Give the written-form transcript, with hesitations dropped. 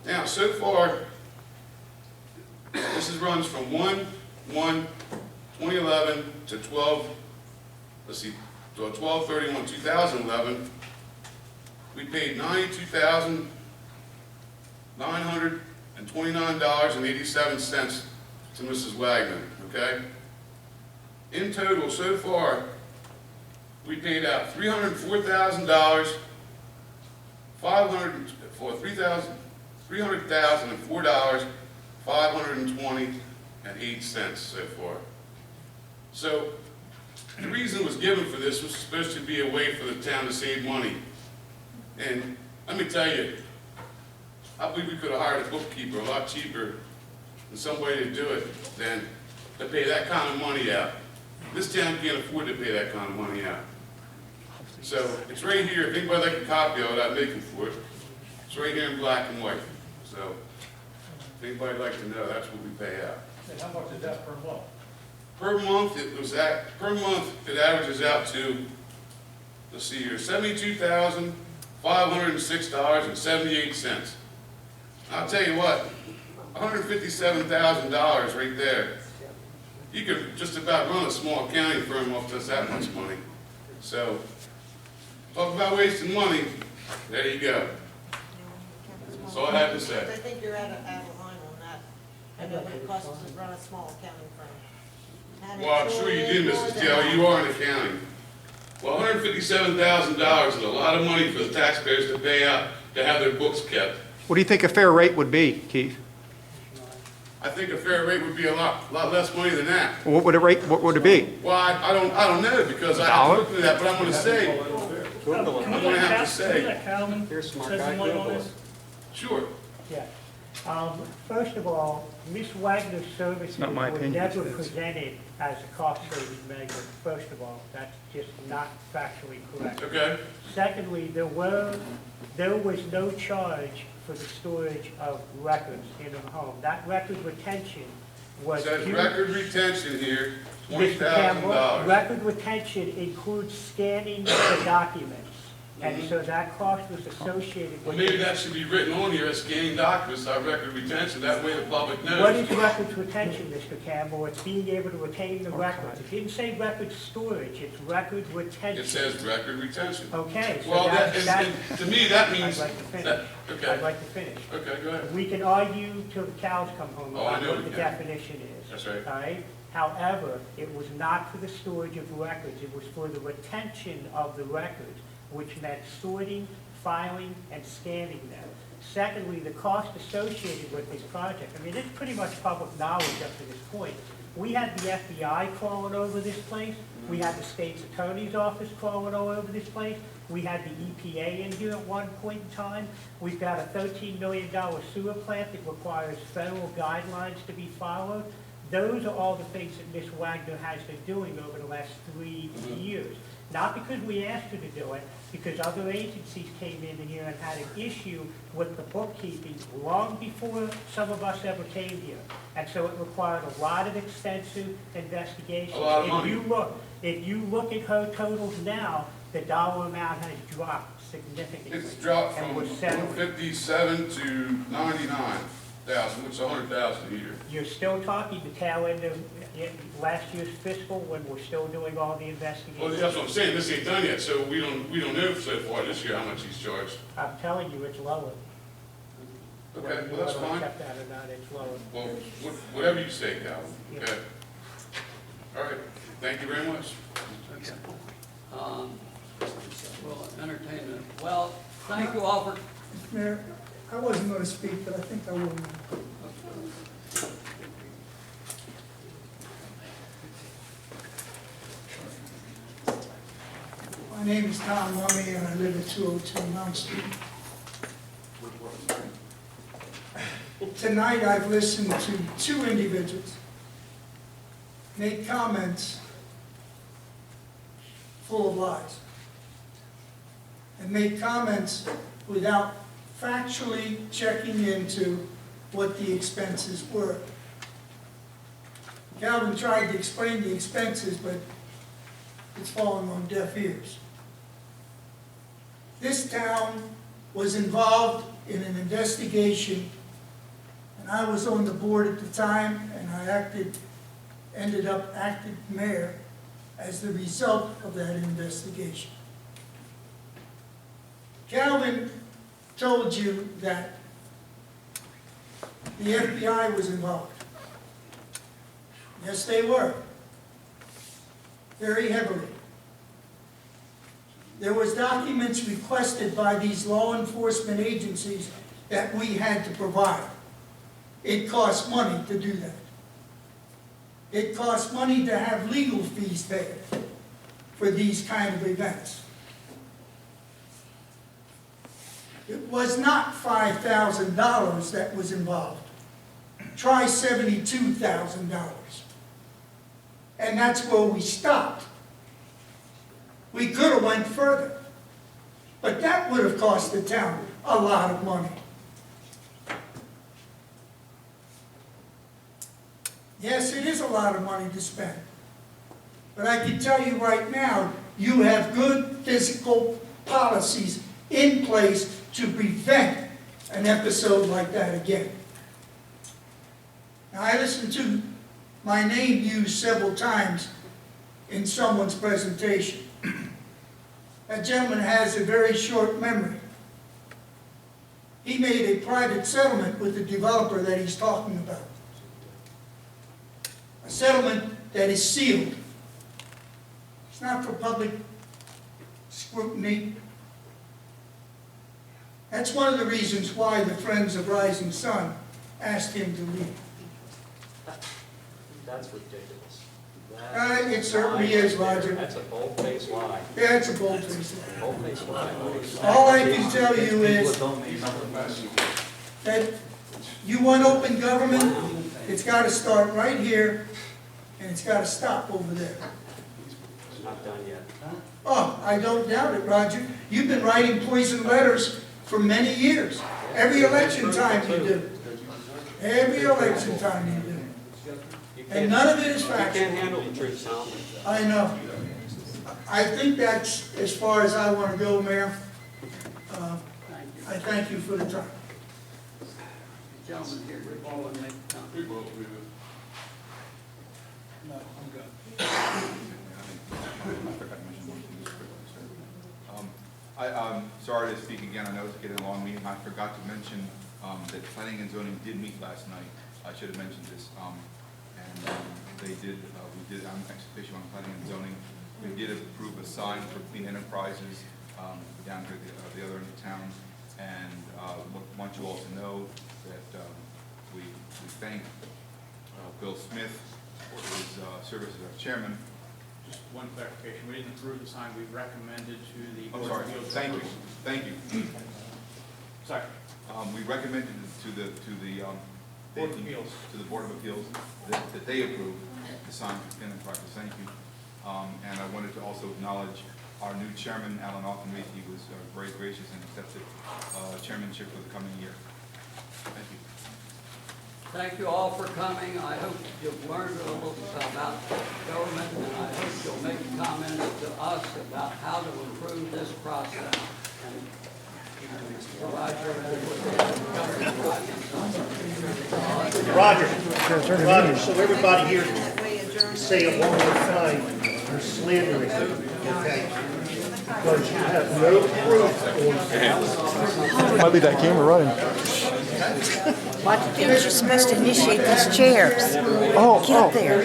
Now, so far, runs from 1/1/2011 to 12/31/2011. We paid $92,929.87 to Mrs. Wagner, okay? In total, so far, we paid out $304,000, $300,004.520.08 so far. So the reason was given for this was supposed to be a way for the town to save money. And let me tell you, I believe we could have hired a bookkeeper a lot cheaper and some way to do it than to pay that kind of money out. This town can't afford to pay that kind of money out. So it's right here. If anybody like a copy of it, I'd make it for it. It's right here in black and white. So if anybody'd like to know, that's what we pay out. And how much is that per month? Per month, it averages out to, let's see here, $72,506.78. I'll tell you what, $157,000 right there. You could just about run a small accounting firm off just that much money. So, talk about wasting money, there you go. That's all I have to say. I think you're out of line on that. I know what it costs to run a small accounting firm. Well, I'm sure you did, Mrs. Taylor, you are in accounting. Well, $157,000 is a lot of money for the taxpayers to pay out to have their books kept. What do you think a fair rate would be, Keith? I think a fair rate would be a lot less money than that. What would it be? Well, I don't know, because I haven't looked at that, but I'm gonna say, I'm gonna have to say, Calvin, Here's smart shed guy. some light on this? sure. Yeah. First of all, Ms. Wagner's services not my were opinion, never it's his. presented as a cost-saving measure. First of all, that's just not factually correct. Okay, Secondly, there was no charge for the storage of records in a home. That record retention was. it says due- record retention here, Mr. Campbell, $20,000. record retention includes scanning the documents. And so that cost was associated Well, with. maybe that should be written on here as scanning documents, our record retention, that way the public knows. What is records retention, Mr. Campbell? It's being able to retain the records. It didn't say record storage, it's record retention. It says record retention. Okay, so Well, that, and to me, that I'd means, like to finish. that, I'd okay, like to finish. okay, go ahead. We can argue till the cows come home Oh, I about know what we the can. definition is. That's right. All right? However, it was not for the storage of records, it was for the retention of the records, which meant sorting, filing, and scanning them. Secondly, the cost associated with this project, I mean, it's pretty much public knowledge up to this point. We had the FBI crawling over this place, we had the state's attorney's office crawling all over this place, we had the EPA in here at one point in time, we've got a $13 million sewer plant that requires federal guidelines to be followed. Those are all the things that Ms. Wagner has been doing over the last 3 years. Not because we asked her to do it, because other agencies came in here and had an issue with the bookkeeping long before some of us ever came here. And so it required a lot of extensive investigations. A lot of money. If you look at her totals now, the dollar amount has dropped significantly. It's dropped And from we're settling. 157 to 99,000, which is 100,000 a year. You're still talking the tail end of last year's fiscal when we're still doing all the Well, investigations. that's what I'm saying, this ain't done yet, so we don't know so far this year how much he's charged. I'm telling you, it's lower. Okay, Whether you well, that's wanna fine. accept that or not, it's lower. Well, whatever you say, Calvin, Yeah. okay? All right, thank you very much. We'll entertain it. Well, thank you all for, Mayor, I wasn't going to speak, but I think I will. My name is Tom Lummy, and I live at 202 Mount Street. Tonight, I've listened to two individuals make comments full of lies, and make comments without factually checking into what the expenses were. Calvin tried to explain the expenses, but it's falling on deaf ears. This town was involved in an investigation, and I was on the board at the time, and I ended up acting mayor as the result of that investigation. Calvin told you that the FBI was involved. Yes, they were. Very heavily. There was documents requested by these law enforcement agencies that we had to provide. It costs money to do that. It costs money to have legal fees paid for these kind of events. It was not $5,000 that was involved. Try $72,000. And that's where we stopped. We could have went further. But that would have cost the town a lot of money. Yes, it is a lot of money to spend. But I can tell you right now, you have good physical policies in place to prevent an episode like that again. Now, I listened to my name used several times in someone's presentation. That gentleman has a very short memory. He made a private settlement with the developer that he's talking about. A settlement that is sealed. It's not for public scrutiny. That's one of the reasons why the Friends of Rising Sun asked him to leave. That's ridiculous. It certainly is, Roger. That's a bold-faced lie. Yeah, it's a bold-faced lie. Bold-faced lie. All I can tell you is that you want open government, it's got to start right here, and it's got to stop over there. It's not done yet. Oh, I don't doubt it, Roger. You've been writing poison letters for many years. Every election time you do. Every election time you do. And none of it is You factual. can't handle the truth, Tom. I know. I think that's as far as I want to go, Mayor. I thank you for the time. Gentlemen here, Rick Baldwin, make a comment. We both do it. No, I'm good. I'm sorry to speak again. I know it's getting a long meeting. I forgot to mention that planning and zoning did meet last night. I should have mentioned this. They did, we did, I'm ex officio on planning and zoning. We did approve a sign for Clean Enterprises down to the other end of town. And want you all to know that we thank Bill Smith for his service as our chairman. Just one clarification, we didn't approve the sign, we recommended to the I'm Board sorry, of Appeals. thank you. Sorry. We recommended to the Board of Appeals. to the Board of Appeals that they approve the sign for Clean Enterprises. Thank you. And I wanted to also acknowledge our new chairman, Alan Alkenreith. He was very gracious and accepted chairmanship for the coming year. Thank you. Thank you all for coming. I hope you've learned a little about government, and I hope you'll make comments to us about how to improve this process. And Roger, so everybody here can say it one more time, you're slandering, okay? Because you have no proof. Might leave that camera running. What, you're supposed to initiate these chairs. Oh, Get up there.